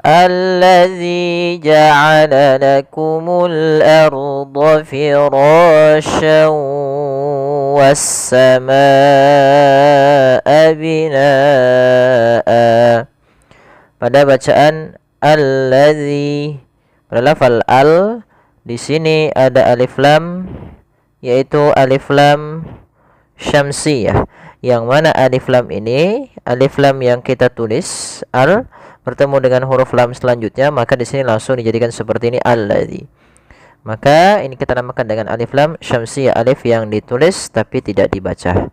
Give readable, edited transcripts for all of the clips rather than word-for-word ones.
الذي جعل لكم الأرض فراشا والسماء بناء. Pada bacaan alladzi, pada lafal al di sini ada alif lam, yaitu alif lam syamsiyah, yang mana alif lam ini alif lam yang kita tulis al bertemu dengan huruf lam selanjutnya, maka di sini langsung dijadikan seperti ini alladzi. Maka ini kita namakan dengan alif lam syamsiyah, alif yang ditulis tapi tidak dibaca.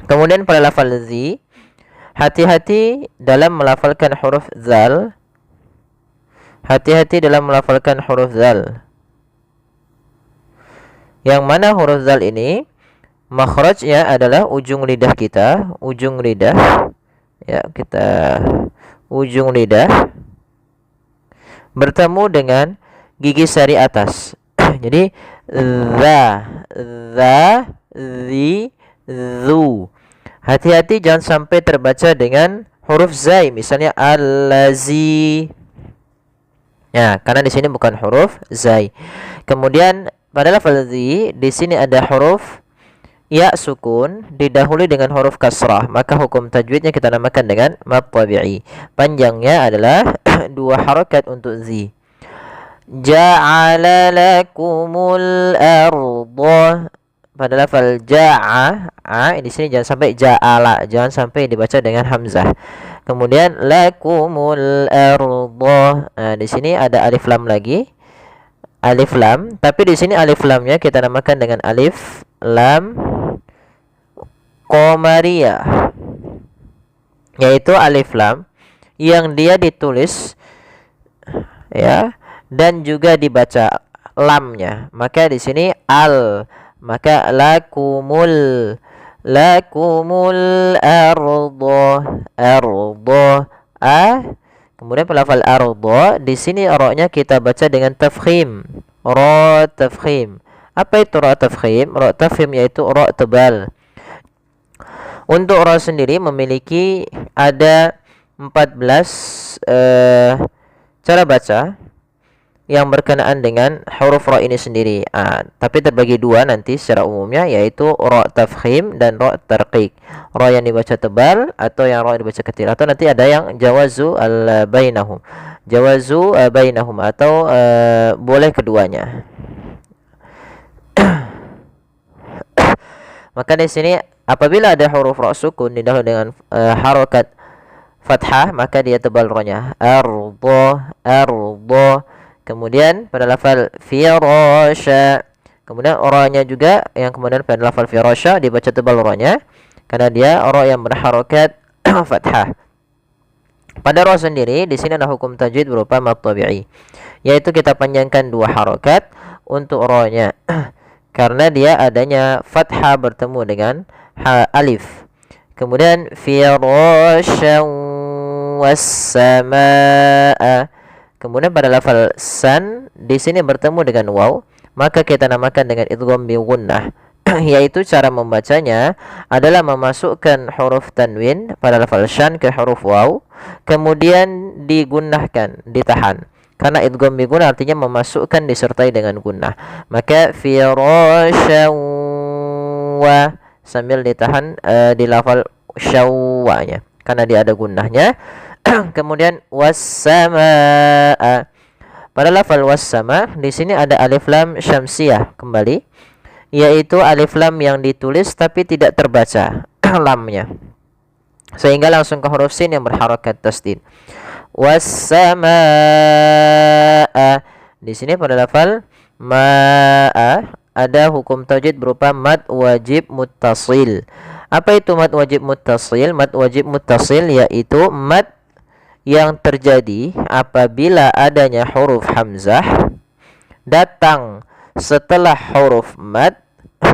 Kemudian pada lafal zi, hati-hati dalam melafalkan huruf zal. Hati-hati dalam melafalkan huruf zal. Yang mana huruf zal ini makhrajnya adalah ujung lidah kita, ujung lidah. Ya, kita ujung lidah bertemu dengan gigi sari atas. Jadi za, zi, zu. Hati-hati jangan sampai terbaca dengan huruf zai, misalnya allazi. Ya, karena di sini bukan huruf zai. Kemudian pada lafaz zi, di sini ada huruf ya sukun didahului dengan huruf kasrah, maka hukum tajwidnya kita namakan dengan mad tabi'i. Panjangnya adalah 2 harakat untuk zi. Ja'ala lakumul arda. Pada lafal ja'a, di sini jangan sampai ja'ala, jangan sampai dibaca dengan hamzah. Kemudian lakumul arda. Di sini ada alif lam lagi. Alif lam, tapi di sini alif lamnya kita namakan dengan alif lam qamariyah. Yaitu alif lam yang dia ditulis ya dan juga dibaca lamnya. Maka di sini al, maka lakumul arda kemudian pelafal arda di sini ra-nya kita baca dengan tafkhim, ra tafkhim. Apa itu ra tafkhim? Ra tafkhim yaitu ra tebal. Untuk ra sendiri memiliki ada 14 cara baca yang berkenaan dengan huruf ra ini sendiri. Tapi terbagi 2 nanti secara umumnya, yaitu ra tafkhim dan ra tarqiq. Ra yang dibaca tebal atau yang ra dibaca kecil, atau nanti ada yang jawazu al bainahum. Jawazu bainahum atau boleh keduanya. Maka di sini apabila ada huruf ra sukun didahului dengan harakat fathah, maka dia tebal ra-nya. Arda. Kemudian pada lafal firasha, kemudian ra-nya juga yang kemudian pada lafal firasha dibaca tebal ra-nya karena dia ra yang berharakat fathah. Pada ra sendiri di sini ada hukum tajwid berupa mad tabi'i, yaitu kita panjangkan 2 harakat untuk ra-nya karena dia adanya fathah bertemu dengan alif. Kemudian firasha was-samaa. Kemudian pada lafal san di sini bertemu dengan waw, maka kita namakan dengan idgham bi gunnah. Yaitu cara membacanya adalah memasukkan huruf tanwin pada lafal syan ke huruf waw, kemudian digunnahkan, ditahan. Karena idgham bi gunnah artinya memasukkan disertai dengan gunnah. Maka firasha wa sambil ditahan di lafal syawwanya karena dia ada gunnahnya. Kemudian was-samaa. Pada lafal was-sama di sini ada alif lam syamsiyah kembali, yaitu alif lam yang ditulis tapi tidak terbaca lamnya, sehingga langsung ke huruf sin yang berharakat tasdid. Was-samaa. Di sini pada lafal maa ada hukum tajwid berupa mad wajib muttasil. Apa itu mad wajib muttasil? Mad wajib muttasil yaitu mad yang terjadi apabila adanya huruf hamzah datang setelah huruf mad,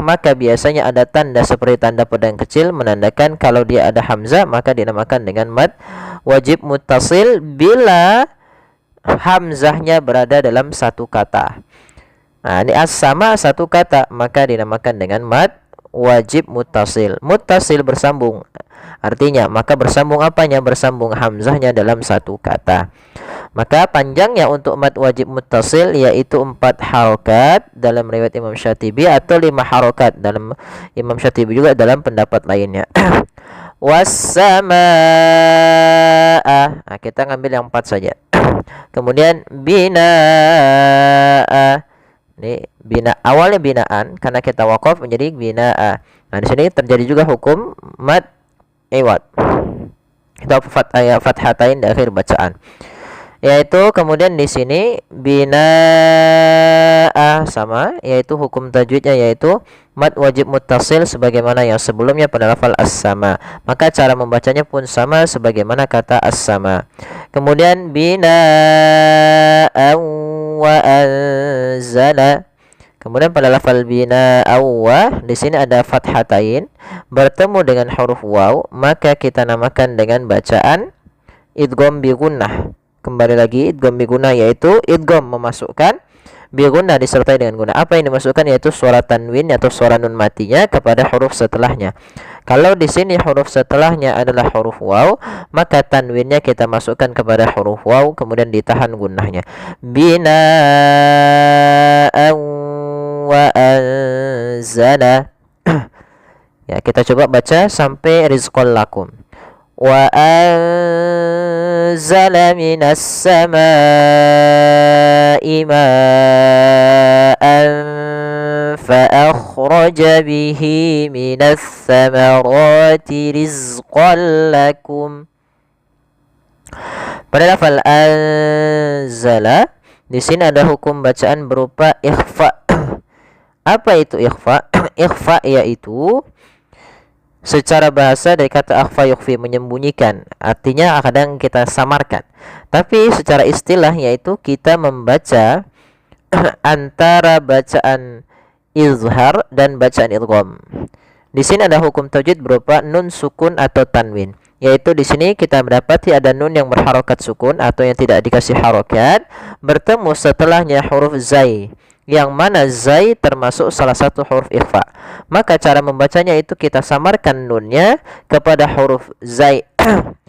maka biasanya ada tanda seperti tanda pedang kecil menandakan kalau dia ada hamzah, maka dinamakan dengan mad wajib muttasil bila hamzahnya berada dalam satu kata. Ini as-sama satu kata, maka dinamakan dengan mad wajib muttasil. Muttasil bersambung. Artinya, maka bersambung apanya? Bersambung hamzahnya dalam satu kata. Maka panjangnya untuk mad wajib muttasil yaitu 4 harokat dalam riwayat Imam Syatibi atau 5 harokat dalam Imam Syatibi juga dalam pendapat lainnya. Wassamaa. Nah, kita ngambil yang 4 saja. Kemudian binaa. Ini bina, awalnya binaan karena kita waqaf menjadi binaa. Nah, di sini terjadi juga hukum mad iwad. Itu fathatain di akhir bacaan. Yaitu kemudian di sini binaa sama, yaitu hukum tajwidnya yaitu mad wajib muttasil sebagaimana yang sebelumnya pada lafal as-sama. Maka cara membacanya pun sama sebagaimana kata as-sama. Kemudian binaa wa anzala. Kemudian pada lafal binaa wa di sini ada fathatain bertemu dengan huruf waw, maka kita namakan dengan bacaan idgham bi gunnah. Kembali lagi idgham bi gunnah yaitu idgham memasukkan bi gunnah disertai dengan gunnah. Apa yang dimasukkan yaitu suara tanwin atau suara nun matinya kepada huruf setelahnya. Kalau di sini huruf setelahnya adalah huruf waw, maka tanwinnya kita masukkan kepada huruf waw kemudian ditahan gunnahnya. Binaa wa anzala. Ya, kita coba baca sampai rizqal lakum. Wa anzala minas samaa'i ma'an fa akhraja bihi minas samarati rizqan lakum. Pada lafal anzala di sini ada hukum bacaan berupa ikhfa. Apa itu ikhfa? Ikhfa yaitu secara bahasa dari kata akhfa yukhfi, menyembunyikan. Artinya kadang kita samarkan. Tapi secara istilah yaitu kita membaca antara bacaan izhar dan bacaan idgham. Di sini ada hukum tajwid berupa nun sukun atau tanwin. Yaitu di sini kita mendapati ada nun yang berharokat sukun atau yang tidak dikasih harokat bertemu setelahnya huruf zai, yang mana zai termasuk salah satu huruf ikhfa. Maka cara membacanya itu kita samarkan nunnya kepada huruf zai.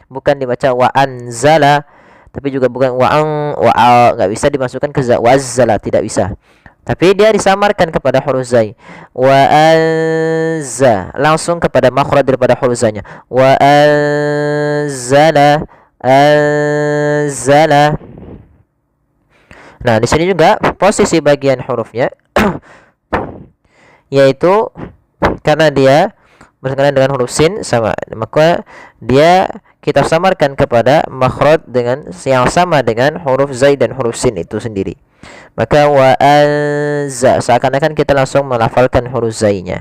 Bukan dibaca wa anzala, tapi juga bukan nggak bisa dimasukkan ke za wazzala, tidak bisa. Tapi dia disamarkan kepada huruf zai. Wa anza, langsung kepada makhraj daripada huruf zanya. Wa anzala, anzala. Nah, di sini juga posisi bagian hurufnya yaitu karena dia bersentuhan dengan huruf sin sama, maka dia kita samarkan kepada makhraj dengan yang sama dengan huruf zai dan huruf sin itu sendiri. Maka wa anza, seakan-akan kita langsung melafalkan huruf zainya.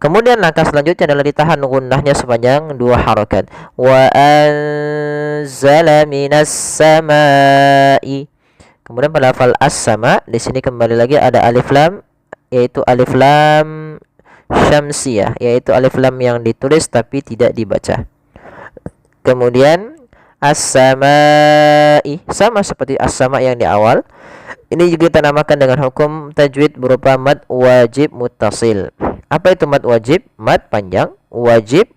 Kemudian langkah selanjutnya adalah ditahan gunnahnya sepanjang 2 harakat. Wa anzala minas samai. Kemudian pada lafal as-sama di sini kembali lagi ada alif lam, yaitu alif lam syamsiyah, yaitu alif lam yang ditulis tapi tidak dibaca. Kemudian as-samai, sama seperti as-sama yang di awal. Ini juga kita namakan dengan hukum tajwid berupa mad wajib muttasil. Apa itu mad wajib? Mad panjang, wajib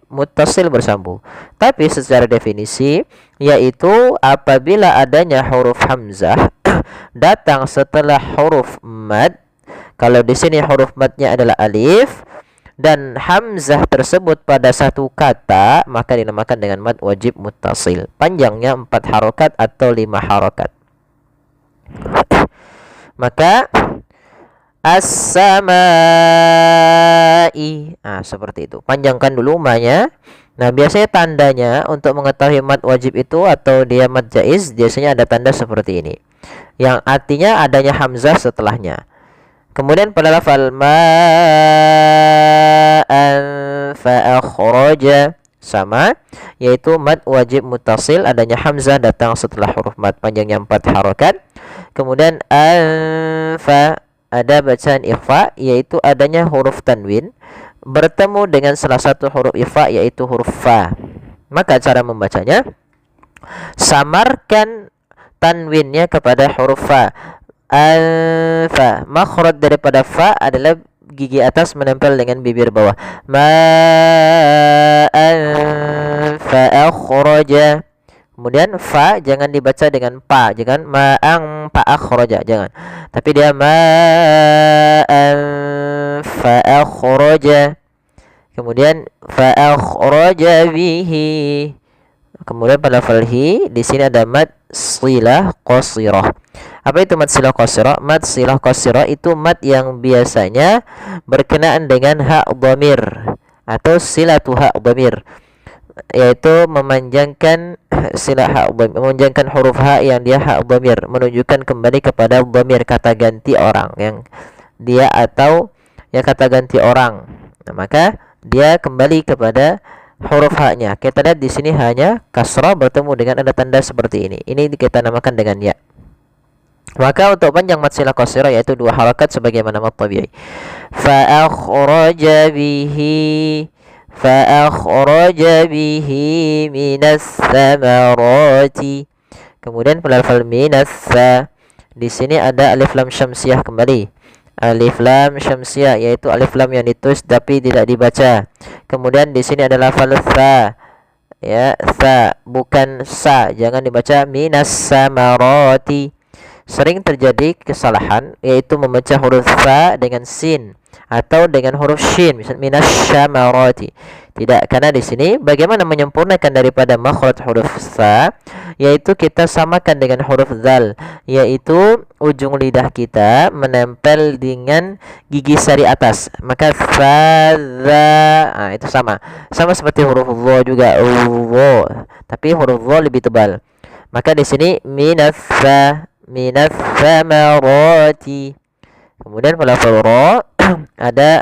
muttasil bersambung. Tapi secara definisi yaitu apabila adanya huruf hamzah datang setelah huruf mad. Kalau di sini huruf madnya adalah alif dan hamzah tersebut pada satu kata, maka dinamakan dengan mad wajib muttasil. Panjangnya 4 harokat atau 5 harokat. Maka as-samai, seperti itu. Panjangkan dulu ma-nya. Nah, biasanya tandanya untuk mengetahui mad wajib itu atau dia mad jaiz, biasanya ada tanda seperti ini, yang artinya adanya hamzah setelahnya. Kemudian pada lafal ma'an fa akhraja, sama, yaitu mad wajib muttasil, adanya hamzah datang setelah huruf mad, panjangnya 4 harokat. Kemudian anfa, ada bacaan ikhfa, yaitu adanya huruf tanwin bertemu dengan salah satu huruf ikhfa, yaitu huruf fa. Maka cara membacanya, samarkan tanwinnya kepada huruf fa. Alfa, makhraj daripada fa adalah gigi atas menempel dengan bibir bawah. Ma'an fa akhraja. Kemudian fa jangan dibaca dengan pa, jangan ma'ang fa akhraja, jangan. Tapi dia ma'an fa akhraja. Kemudian fa akhraja bihi. Kemudian pada lafal hi di sini ada mad silah qasirah. Apa itu mad silah qasirah? Mad silah qasirah itu mad yang biasanya berkenaan dengan ha dhamir atau silatu ha dhamir, yaitu memanjangkan silah ha dhamir, memanjangkan huruf ha yang dia ha dhamir, menunjukkan kembali kepada dhamir, kata ganti orang yang dia atau ya kata ganti orang. Nah, maka dia kembali kepada huruf ha-nya. Kita lihat di sini hanya kasrah bertemu dengan ada tanda seperti ini. Ini kita namakan dengan ya. Maka untuk panjang mad silah qasirah yaitu 2 harakat sebagaimana mad tabi'i. Fa akhraja bihi minas samarati. Kemudian pada lafal minas sa di sini ada alif lam syamsiah kembali. Alif lam syamsiah yaitu alif lam yang ditulis tapi tidak dibaca. Kemudian di sini ada lafal sa, ya, sa bukan sa, jangan dibaca minas samarati. Sering terjadi kesalahan yaitu membaca huruf sa dengan sin atau dengan huruf shin, misalnya minas samarati. Tidak, karena di sini bagaimana menyempurnakan daripada makhraj huruf sa, yaitu kita samakan dengan huruf zal, yaitu ujung lidah kita menempel dengan gigi sari atas. Maka fa za, nah, itu sama seperti huruf dha juga, tapi huruf dha lebih tebal. Maka di sini minas samarati. Kemudian pada lafal ra ada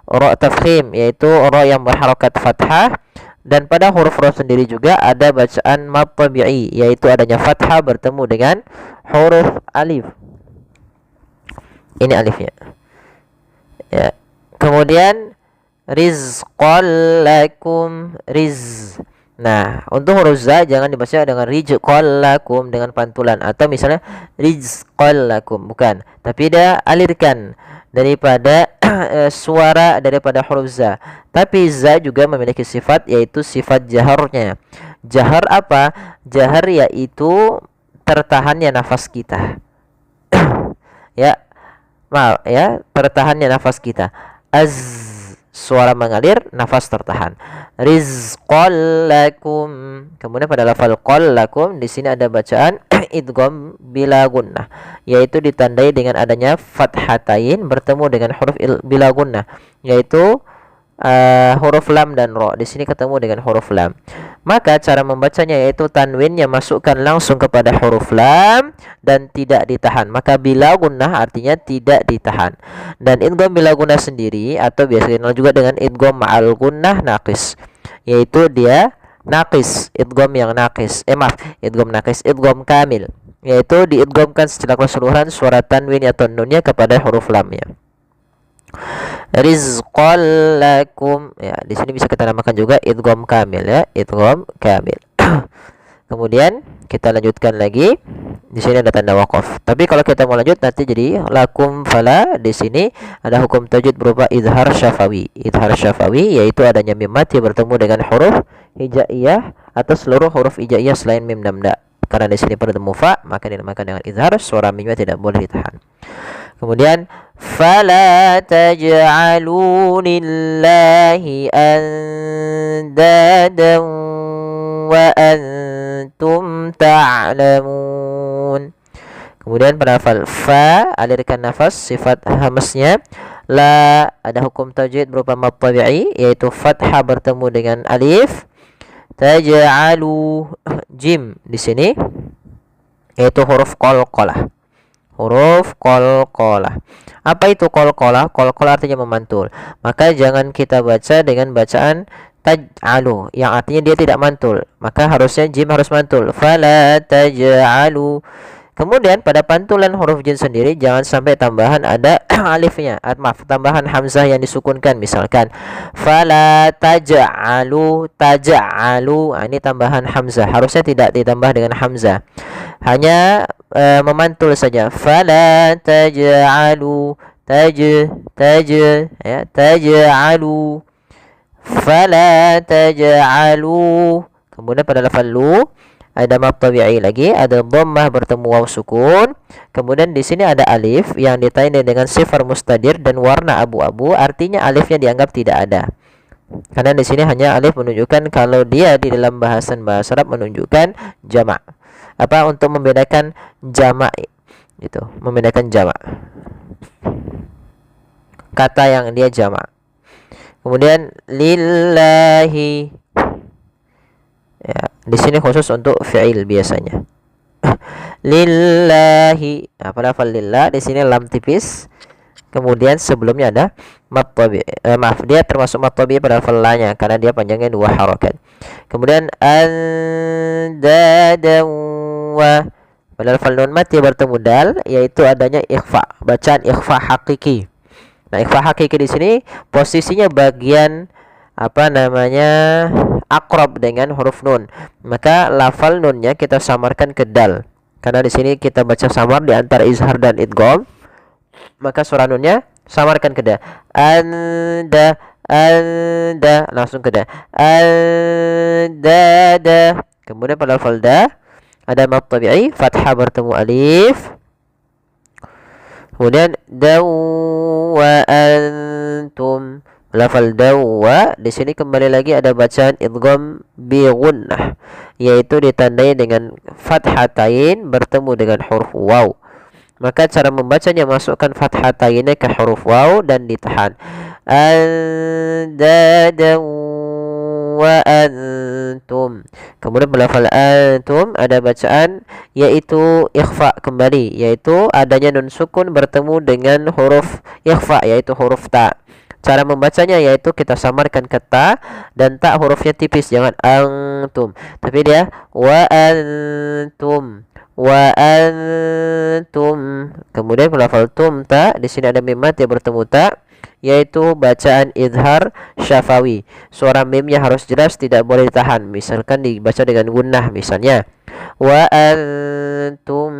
ra tafkhim, yaitu ra yang berharakat fathah, dan pada huruf ra sendiri juga ada bacaan mad tabi'i, yaitu adanya fathah bertemu dengan huruf alif. Ini alifnya. Ya. Kemudian rizqal lakum, Nah, untuk huruf za jangan dibaca dengan rizqal lakum dengan pantulan atau misalnya rizqal lakum, bukan, tapi dia alirkan daripada suara daripada huruf za. Tapi za juga memiliki sifat yaitu sifat jaharnya. Jahar apa? Jahar yaitu tertahannya nafas kita. Ya. Maaf ya, tertahannya nafas kita. Suara mengalir, nafas tertahan. Rizqal lakum. Kemudian pada lafal qal lakum di sini ada bacaan idgham bila gunnah, yaitu ditandai dengan adanya fathatain bertemu dengan huruf bila gunnah, yaitu huruf lam dan ra. Di sini ketemu dengan huruf lam. Maka cara membacanya yaitu tanwinnya masukkan langsung kepada huruf lam dan tidak ditahan. Maka bila gunnah artinya tidak ditahan. Dan idgham bila gunnah sendiri atau biasa dikenal juga dengan idgham ma'al gunnah naqis, yaitu dia naqis, idgham yang naqis. Idgham naqis, idgham kamil, yaitu diidghamkan secara keseluruhan suara tanwin atau nunnya kepada huruf lamnya. Rizqal lakum, ya, di sini bisa kita namakan juga idgham kamil, ya, idgham kamil. Kemudian kita lanjutkan lagi. Di sini ada tanda waqaf. Tapi kalau kita mau lanjut nanti jadi lakum fala. Di sini ada hukum tajwid berupa izhar syafawi. Izhar syafawi yaitu adanya mim mati bertemu dengan huruf hijaiyah atau seluruh huruf hijaiyah selain mim dan da. Karena di sini bertemu fa, maka dinamakan dengan izhar, suara mimnya tidak boleh ditahan. Kemudian fala taj'alu lillahi andadan wa antum ta'lamun. Kemudian pada lafal fa alirkan nafas, sifat hamsnya. La ada hukum tajwid berupa mad tabi'i yaitu fathah bertemu dengan alif. Taj'alu jim di sini yaitu huruf qalqalah. Huruf qalqalah. Apa itu qalqalah? Qalqalah artinya memantul. Maka jangan kita baca dengan bacaan taj'alu yang artinya dia tidak mantul. Maka harusnya jim harus mantul. Fala taj'alu. Kemudian pada pantulan huruf jim sendiri jangan sampai tambahan ada alifnya. Tambahan hamzah yang disukunkan, misalkan fala taj'alu. Ini tambahan hamzah. Harusnya tidak ditambah dengan hamzah. Hanya memantul saja. Fala taj'alu taj ya, taj'alu, fala taj'alu. Kemudian pada lafaz lu ada mad tabi'i lagi, ada dhammah bertemu waw sukun. Kemudian di sini ada alif yang ditandai dengan sifar mustadir dan warna abu-abu, artinya alifnya dianggap tidak ada. Karena di sini hanya alif menunjukkan kalau dia di dalam bahasan bahasa Arab menunjukkan jamak. Apa untuk membedakan jamak itu, membedakan jamak. Kata yang dia jamak. Kemudian lillahi. Ya, di sini khusus untuk fi'il biasanya. Lillahi. Pada lafal lillah di sini lam tipis. Kemudian sebelumnya ada mad tabi'i. Maaf, dia termasuk mad tabi'i pada lafal la-nya karena dia panjangnya 2 harakat. Kemudian andadan wa, pada lafal nun mad dia bertemu dal, yaitu adanya ikhfa, bacaan ikhfa hakiki. Nah, ikhfa hakiki di sini posisinya bagian akrab dengan huruf nun. Maka lafal nunnya kita samarkan ke dal. Karena di sini kita baca samar di antara izhar dan idgham. Maka suara nunnya samarkan ke da. Anda langsung ke da. Anda. Kemudian pada lafal da ada mad tabi'i, fathah bertemu alif. Kemudian dawa antum. Lafal dawa di sini kembali lagi ada bacaan idgham bi gunnah, yaitu ditandai dengan fathatain bertemu dengan huruf waw. Maka cara membacanya masukkan fathatainnya ke huruf waw dan ditahan. Andada wa antum. Kemudian lafal antum ada bacaan yaitu ikhfa kembali, yaitu adanya nun sukun bertemu dengan huruf ikhfa yaitu huruf ta. Cara membacanya yaitu kita samarkan ke ta dan ta hurufnya tipis, jangan antum, tapi dia wa antum. Kemudian lafal tum ta di sini ada mim mat yang bertemu ta, yaitu bacaan idhar syafawi. Suara mimnya harus jelas, tidak boleh ditahan. Misalkan dibaca dengan gunnah, misalnya wa antum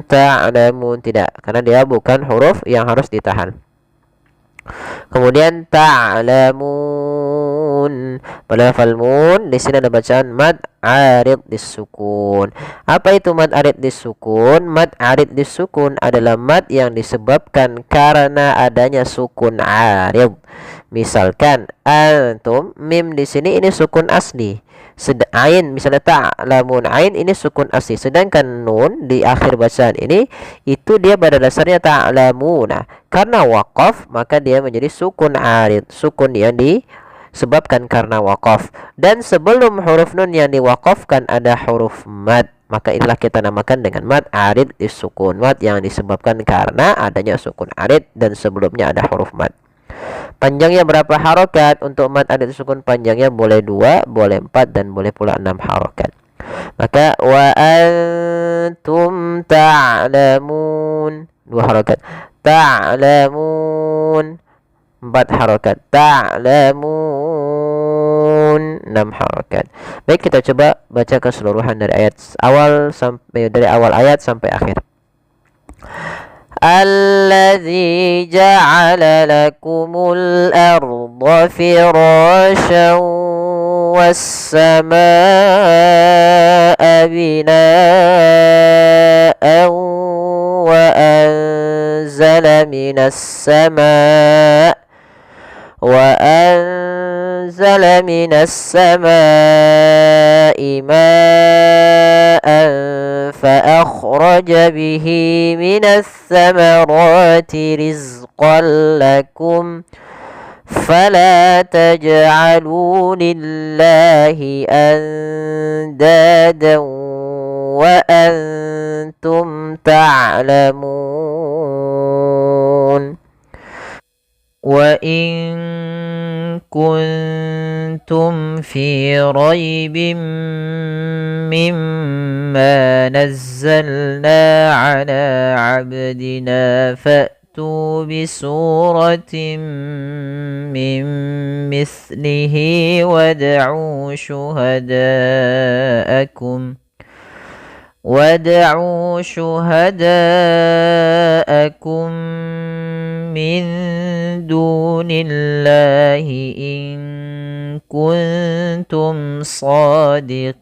ta'lamun, tidak, karena dia bukan huruf yang harus ditahan. Kemudian ta'lamun, pada lafal mun di sini ada bacaan mad arid disukun. Apa itu mad arid disukun? Mad arid disukun adalah mad yang disebabkan karena adanya sukun arid. Misalkan antum, mim di sini ini sukun asli. Ain misalnya ta'lamun, ain ini sukun asli, sedangkan nun di akhir bacaan ini itu dia pada dasarnya ta'lamuna. Karena waqaf maka dia menjadi sukun arid, sukun yang disebabkan karena waqaf. Dan sebelum huruf nun yang diwaqafkan ada huruf mad, maka inilah kita namakan dengan mad arid disukun, mad yang disebabkan karena adanya sukun arid dan sebelumnya ada huruf mad. Panjangnya berapa harokat? Untuk mad arid sukun panjangnya boleh 2, boleh 4, dan boleh pula 6 harokat. Maka wa antum ta'lamun 2 harokat, ta'lamun 4 harokat, ta'lamun 6 harokat. Baik, kita coba baca keseluruhan dari awal ayat sampai akhir. الذي جعل لكم الأرض فراشا والسماء بناء وأنزل من السماء ماء فأخرج به من الثمرات رزقا لكم فلا تجعلوا لله أندادا وأنتم تعلمون وإن كنتم في ريب مما نزلنا على عبدنا فأتوا بسورة من مثله wad'u syuhada'akum min dunillahi in kuntum sadiqin.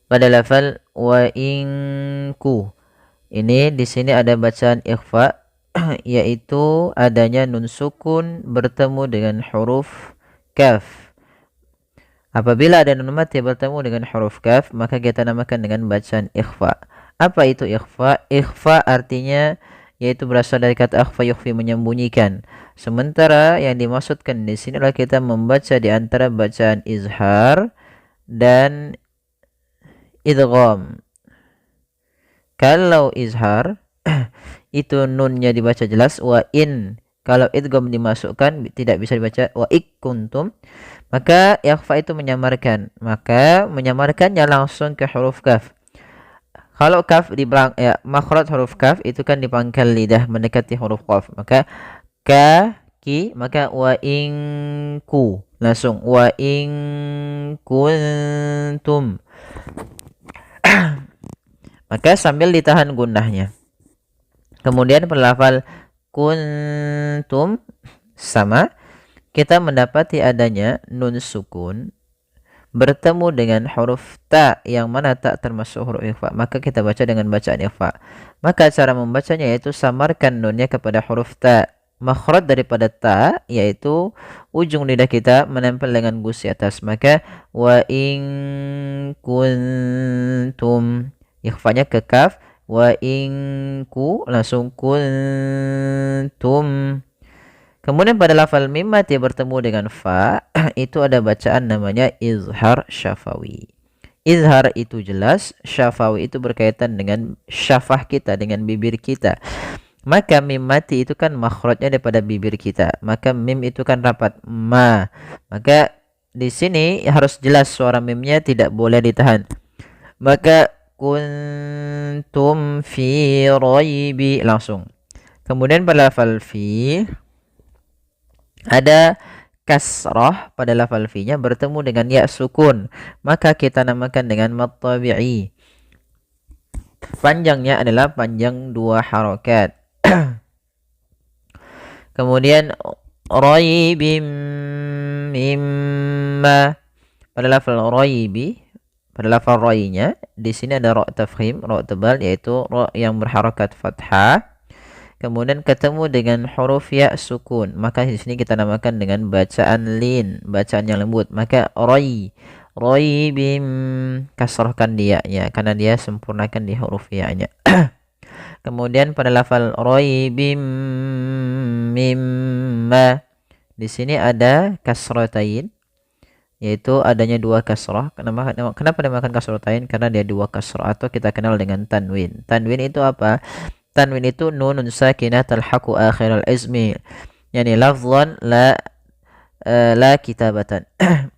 Pada lafal wa inku. Ini di sini ada bacaan ikhfa yaitu adanya nun sukun bertemu dengan huruf kaf. Apabila ada nun mati bertemu dengan huruf kaf, maka kita namakan dengan bacaan ikhfa. Apa itu ikhfa? Ikhfa artinya yaitu berasal dari kata akhfa yukhfi, menyembunyikan. Sementara yang dimaksudkan di sini adalah kita membaca di antara bacaan izhar dan idgham. Kalau izhar itu nunnya dibaca jelas, wa in. Kalau idgham dimasukkan tidak bisa dibaca wa ikkuntum, maka ikhfa itu menyamarkan. Maka menyamarkannya langsung ke huruf kaf. Kalau kaf di belakang makhraj huruf kaf itu kan di pangkal lidah mendekati huruf qaf. Maka ka ki, maka wa inku langsung wa in kuntum. Maka sambil ditahan gunnahnya. Kemudian pada lafal kuntum sama, kita mendapati adanya nun sukun bertemu dengan huruf ta, yang mana tak termasuk huruf ikhfa, maka kita baca dengan bacaan ikhfa. Maka cara membacanya yaitu samarkan nunnya kepada huruf ta. Makhraj daripada ta yaitu ujung lidah kita menempel dengan gusi atas, maka wa in kuntum, ikhfanya ke kaf, wa in ku langsung kuntum. Kemudian pada lafal mim mati bertemu dengan fa itu ada bacaan namanya izhar syafawi. Izhar itu jelas, syafawi itu berkaitan dengan syafah kita, dengan bibir kita. Maka mim mati itu kan makhrajnya daripada bibir kita. Maka mim itu kan rapat ma. Maka di sini harus jelas suara mimnya, tidak boleh ditahan. Maka kuntum fi raibi langsung. Kemudian pada lafal fi ada kasrah pada lafal fi-nya bertemu dengan ya sukun, maka kita namakan dengan mad tabi'i. Panjangnya adalah panjang 2 harokat. Kemudian raibim mimma pada lafal raibi, pada lafal rai-nya di sini ada ra tafkhim, ra tebal, yaitu ra yang berharokat fathah. Kemudian ketemu dengan huruf ya sukun, maka di sini kita namakan dengan bacaan lin, bacaan yang lembut. Maka roi bim, kasrahkan dia ya, karena dia sempurnakan di huruf ya-nya. Kemudian pada lafal roi bim mimma, di sini ada kasratain, yaitu adanya 2 kasrah. Kenapa dinamakan kasratain? Karena dia 2 kasrah, atau kita kenal dengan tanwin. Tanwin itu apa? Tanwin itu nunun sakinah talhaqu akhiral ismi, yani lafzan la kitabatan.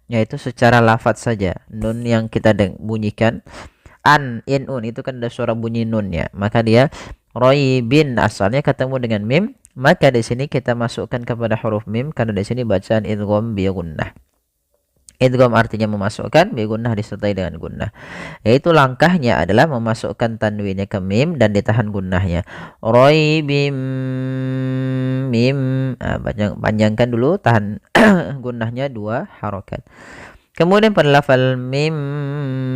Yaitu secara lafaz saja, nun yang kita bunyikan an in un itu kan ada suara bunyi nun ya, maka dia roibin asalnya ketemu dengan mim, maka di sini kita masukkan kepada huruf mim karena di sini bacaan idgham bi gunnah. Idgham artinya memasukkan, bi gunnah disertai dengan gunnah. Yaitu langkahnya adalah memasukkan tanwinnya ke mim dan ditahan gunnahnya. Raibim mim, panjangkan dulu, tahan gunnahnya 2 harokat. Kemudian pada lafal mim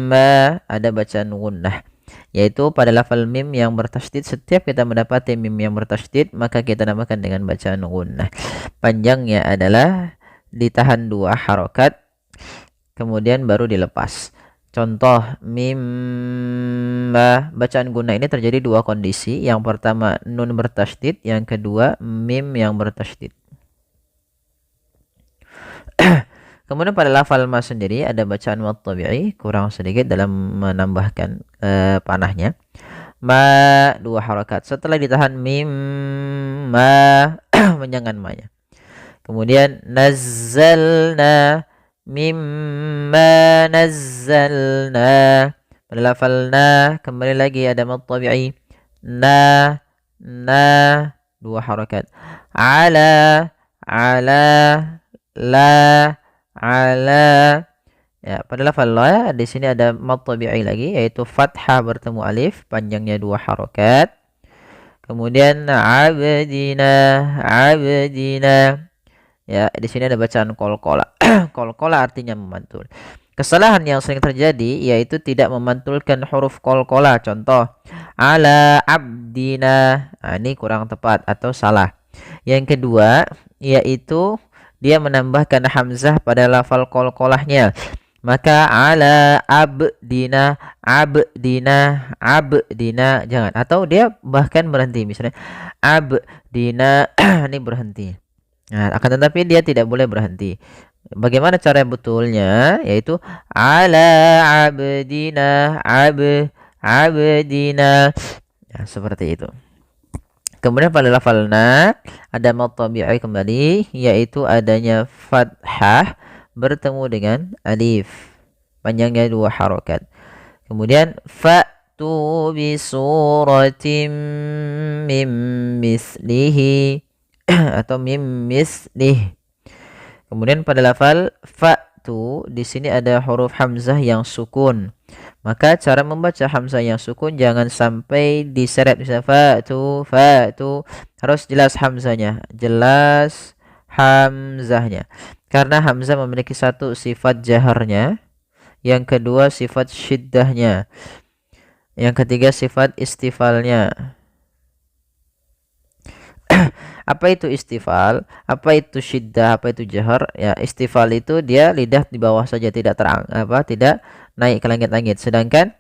ma ada bacaan gunnah, yaitu pada lafal mim yang bertasydid. Setiap kita mendapati mim yang bertasydid, maka kita namakan dengan bacaan gunnah. Panjangnya adalah ditahan 2 harokat, kemudian baru dilepas. Contoh mimma, bacaan gunnah ini terjadi 2 kondisi. Yang pertama nun bertasydid, yang kedua mim yang bertasydid. Kemudian pada lafal ma sendiri ada bacaan mad tabi'i, kurang sedikit dalam menambahkan panahnya. Ma 2 harakat, setelah ditahan mim ma menjangan ma-nya. Kemudian nazzalna mimma nazzalna, pada lafal na kembali lagi ada mad tabi'i, na 2 harakat. Ala la ala, Ya, pada lafal la di sini ada mad tabi'i lagi, yaitu fathah bertemu alif, panjangnya 2 harokat. Kemudian abdina, abdina. Ya, di sini ada bacaan qalqala. Qalqala artinya memantul. Kesalahan yang sering terjadi yaitu tidak memantulkan huruf qalqala. Contoh, ala abdina. Nah, ini kurang tepat atau salah. Yang kedua, yaitu dia menambahkan hamzah pada lafal qalqalahnya. Maka ala abdina, abdina, abdina jangan. Atau dia bahkan berhenti, misalnya abdina ini berhenti. Nah, akan tetapi dia tidak boleh berhenti. Bagaimana cara betulnya? Yaitu ala abdina, abdina. Ya, seperti itu. Kemudian pada lafal na ada mad tabi'i kembali, yaitu adanya fathah bertemu dengan alif, panjangnya 2 harokat. Kemudian fa'tu bi suratim mim mislihi atau mim mislih. Kemudian pada lafal fa'tu di sini ada huruf hamzah yang sukun. Maka cara membaca hamzah yang sukun jangan sampai diseret, misalnya fa'tu, fa'tu, harus jelas hamzahnya, jelas hamzahnya. Karena hamzah memiliki satu sifat jaharnya, yang kedua sifat syiddahnya, yang ketiga sifat istifalnya. Apa itu istifal? Apa itu syiddah? Apa itu jahar? Ya, istifal itu dia lidah di bawah saja, tidak tidak naik ke langit-langit. Sedangkan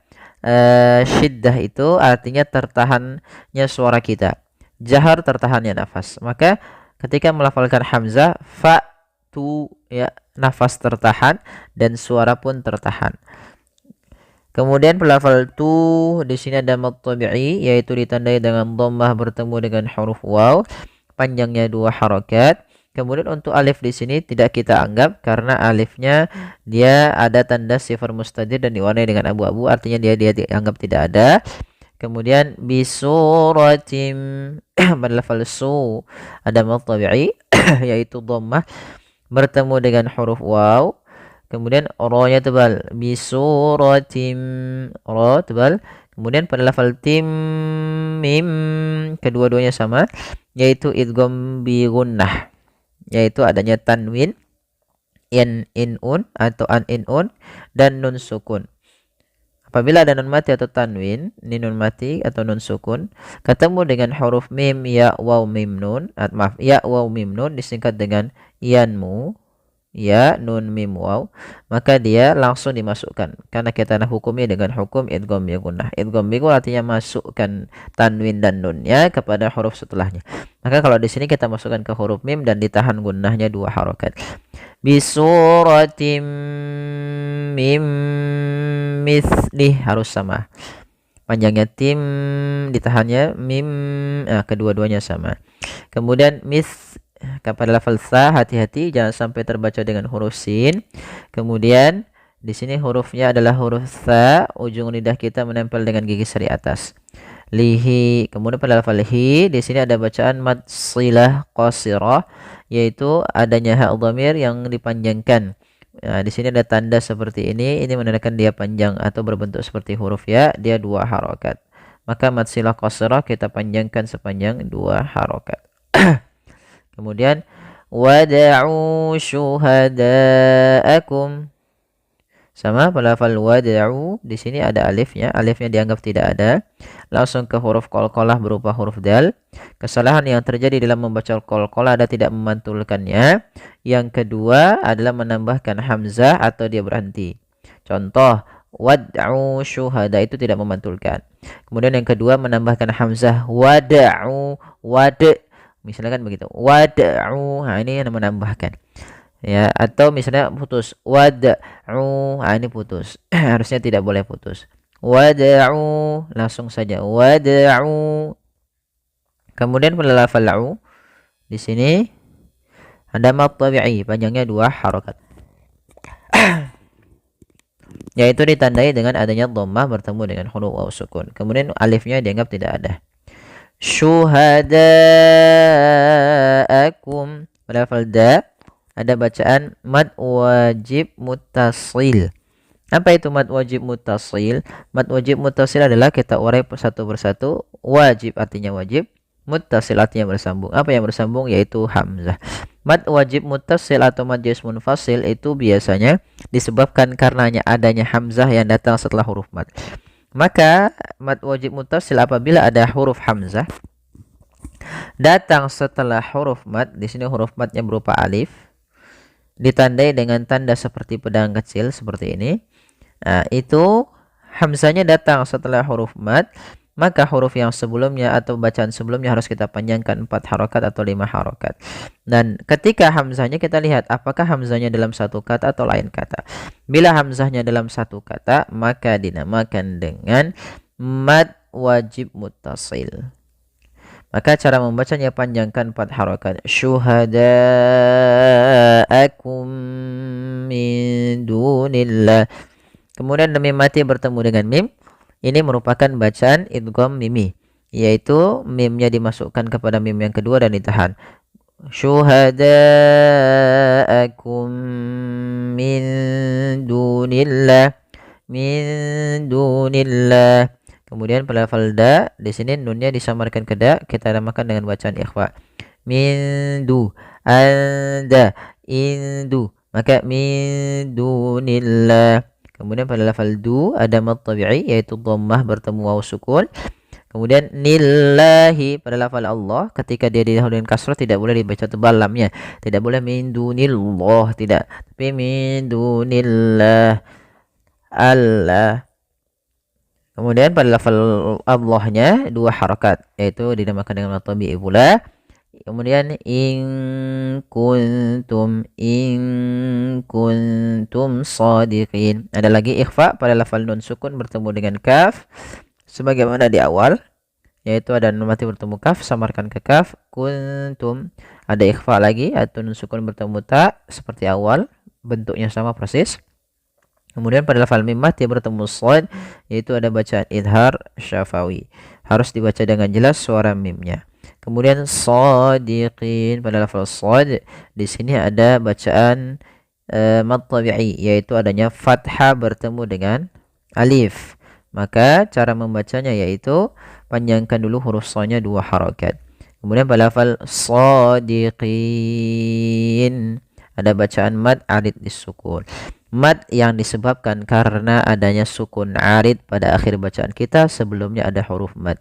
syiddah itu artinya tertahannya suara kita. Jahar tertahannya nafas. Maka ketika melafalkan hamzah fa tu, ya, nafas tertahan dan suara pun tertahan. Kemudian pelafal tu di sini ada mad tabi'i, yaitu ditandai dengan dhammah bertemu dengan huruf waw, panjangnya 2 harokat. Kemudian untuk alif di sini tidak kita anggap karena alifnya dia ada tanda sifar mustadir dan diwarnai dengan abu-abu, artinya dia dianggap tidak ada. Kemudian bisuratim pada lafal su ada mad tabi'i yaitu dhammah bertemu dengan huruf waw. Kemudian ro-nya tebal, bisuratim, ro tebal. Kemudian pada lafal tim mim kedua-duanya sama, yaitu idgham bi gunnah, yaitu adanya tanwin in-un atau an-in-un dan nun sukun. Apabila ada nun mati atau tanwin, ini nun mati atau nun sukun, ketemu dengan huruf mim, ya, waw, mim, nun, ya, waw, mim, nun disingkat dengan yanmu, ya, nun, mim, waw, maka dia langsung dimasukkan karena kita nak hukumnya dengan hukum idgham bi gunnah. Idgham bi gunnah artinya masukkan tanwin dan nunnya kepada huruf setelahnya. Maka kalau di sini kita masukkan ke huruf mim dan ditahan gunnahnya 2 harokat. Bisuratim mim mislih harus sama. Panjangnya tim, ditahannya mim, kedua-duanya sama. Kemudian pada lafal sa hati-hati jangan sampai terbaca dengan huruf sin. Kemudian di sini hurufnya adalah huruf sa, ujung lidah kita menempel dengan gigi seri atas. Lihi. Kemudian pada lafal hi di sini ada bacaan mad silah qasirah, yaitu adanya hak dhamir yang dipanjangkan. Nah, di sini ada tanda seperti ini menandakan dia panjang atau berbentuk seperti huruf ya, dia 2 harokat. Maka mad silah qasirah kita panjangkan sepanjang 2 harokat. Kemudian wada'u syuhada'akum. Sama pada lafal wada'u di sini ada alifnya, alifnya dianggap tidak ada. Langsung ke huruf qalqalah berupa huruf dal. Kesalahan yang terjadi dalam membaca qalqalah ada tidak memantulkannya. Yang kedua adalah menambahkan hamzah atau dia berhenti. Contoh wad'u syuhada itu tidak memantulkan. Kemudian yang kedua menambahkan hamzah wada'u, misalkan begitu, wad'u, ini yang menambahkan. Ya, atau misalnya putus wad'u, ini putus. Harusnya tidak boleh putus. Wad'u, langsung saja wad'u. Kemudian pada lafal la'u di sini ada mad tabi'i, panjangnya 2 harokat. Yaitu ditandai dengan adanya dhammah bertemu dengan huruf waw sukun. Kemudian alifnya dianggap tidak ada. Syuhada'akum pada lafal da ada bacaan mad wajib muttasil. Apa itu mad wajib muttasil? Mad wajib muttasil adalah kita urai satu persatu. Wajib artinya wajib, muttasil artinya bersambung. Apa yang bersambung? Yaitu hamzah. Mad wajib muttasil atau mad jazm munfasil itu biasanya disebabkan karenanya adanya hamzah yang datang setelah huruf mad. Maka mad wajib muttasil apabila ada huruf hamzah datang setelah huruf mad, di sini huruf madnya berupa alif, ditandai dengan tanda seperti pedang kecil seperti ini. Nah, itu hamzahnya datang setelah huruf mad, maka huruf yang sebelumnya atau bacaan sebelumnya harus kita panjangkan 4 harokat atau 5 harokat. Dan ketika hamzahnya kita lihat apakah hamzahnya dalam satu kata atau lain kata. Bila hamzahnya dalam satu kata, maka dinamakan dengan mad wajib muttasil. Maka cara membacanya panjangkan 4 harokat. Syuhada'akum min dunillah. Kemudian mim mati bertemu dengan mim. Ini merupakan bacaan idgham mimi, yaitu mimnya dimasukkan kepada mim yang kedua dan ditahan. Syuhada'akum min dunillah, min dunillah. Kemudian pada lafal da, di sini nunnya disamarkan ke da, kita namakan dengan bacaan ikhfa. Min du, anda, indu, maka min dunillah. Kemudian pada lafal du ada mad tabi'i yaitu dhammah bertemu waw sukun. Kemudian nillahi pada lafal Allah ketika dia didahului dengan kasrah tidak boleh dibaca tebal lamnya. Tidak boleh min dunillah, tidak. Tapi min dunillah Allah. Kemudian pada lafal Allahnya 2 harakat yaitu dinamakan dengan mad tabi'i pula. Kemudian in kuntum shadiqin. Ada lagi ikhfa pada lafal nun sukun bertemu dengan kaf sebagaimana di awal, yaitu ada nun mati bertemu kaf, samarkan ke kaf. Kuntum. Ada ikhfa lagi atau nun sukun bertemu ta seperti awal, bentuknya sama persis. Kemudian pada lafal mim mati bertemu shad, yaitu ada bacaan idhar syafawi. Harus dibaca dengan jelas suara mimnya. Kemudian shadiqin pada lafal shad, di sini ada bacaan mad tabi'i yaitu adanya fathah bertemu dengan alif. Maka cara membacanya yaitu panjangkan dulu huruf shadnya 2 harakat. Kemudian pada lafal shadiqin ada bacaan mad arid disukun. Mad yang disebabkan karena adanya sukun arid pada akhir bacaan kita, sebelumnya ada huruf mad.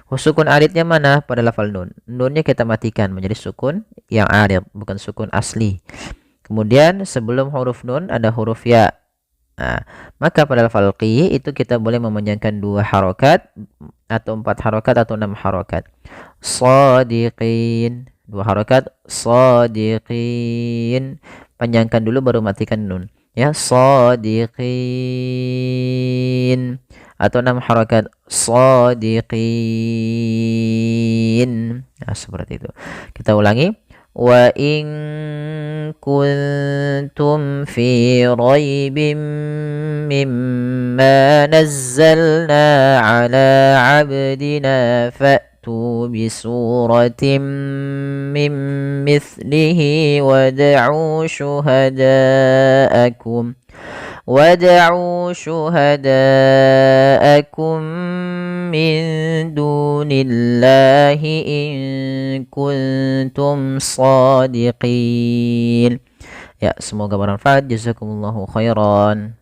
Sukun aridnya mana? Pada lafal nun. Nunnya kita matikan menjadi sukun yang arid, bukan sukun asli. Kemudian sebelum huruf nun ada huruf ya. Nah, maka pada lafal qi itu kita boleh memanjangkan 2 harokat atau 4 harokat atau 6 harokat. Shadiqin 2 harokat, shadiqin. Panjangkan dulu baru matikan nun. Ya, shadiqin atau 6 harakat shadiqin. Nah, seperti itu. Kita ulangi. Wa in kuntum fi raibim mimma nazzalna ala 'abdina fa'tu bi suratin min mithlihi wad'u syuhada'akum min dunillahi in kuntum shadiqin. Ya, semoga bermanfaat. Jazakumullahu khairan.